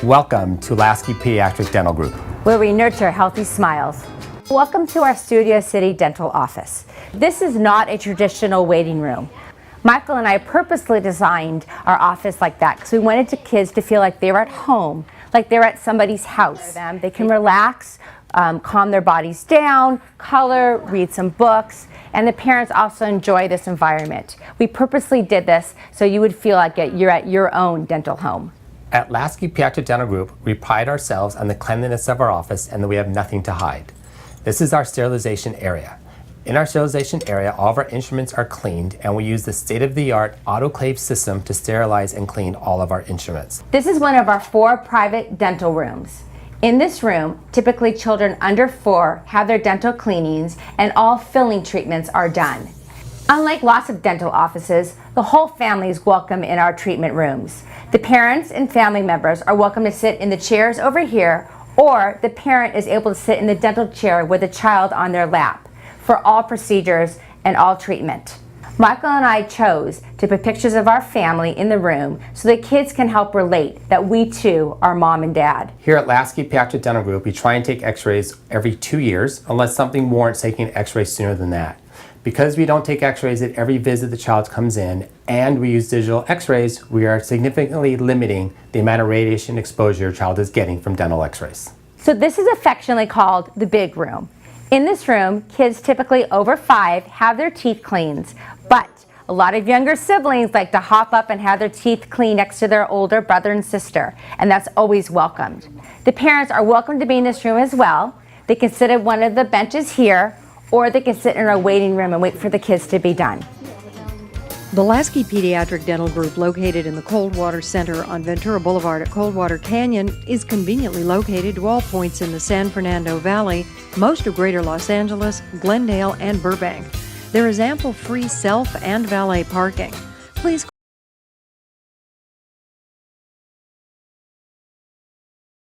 Welcome to Lasky Pediatric Dental Group, where we nurture healthy smiles. Welcome to our Studio City dental office. This is not a traditional waiting room. Michael and I purposely designed our office like that because we wanted the kids to feel like they were at home, like they're at somebody's house. They can relax, calm their bodies down, color, read some books, and the parents also enjoy this environment. We purposely did this so you would feel like you're at your own dental home. At Lasky Pediatric Dental Group, we pride ourselves on the cleanliness of our office and that we have nothing to hide. This is our sterilization area. In our sterilization area, all of our instruments are cleaned, and we use the state-of-the-art autoclave system to sterilize and clean all of our instruments. This is one of our 4 private dental rooms. In this room, typically children under 4 have their dental cleanings and all filling treatments are done. Unlike lots of dental offices, the whole family is welcome in our treatment rooms. The parents and family members are welcome to sit in the chairs over here, or the parent is able to sit in the dental chair with a child on their lap for all procedures and all treatment. Michael and I chose to put pictures of our family in the room so the kids can help relate that we too are mom and dad. Here at Lasky Pediatric Dental Group, we try and take x-rays every 2 years unless something warrants taking an x-ray sooner than that. Because we don't take x-rays at every visit the child comes in and we use digital x-rays, we are significantly limiting the amount of radiation exposure your child is getting from dental x-rays. So this is affectionately called the big room. In this room, kids typically over 5 have their teeth cleaned, but a lot of younger siblings like to hop up and have their teeth cleaned next to their older brother and sister, and that's always welcomed. The parents are welcome to be in this room as well. They can sit at one of the benches here, or they can sit in our waiting room and wait for the kids to be done. The Lasky Pediatric Dental Group, located in the Coldwater Center on Ventura Boulevard at Coldwater Canyon, is conveniently located to all points in the San Fernando Valley, most of Greater Los Angeles, Glendale, and Burbank. There is ample free self and valet parking. Please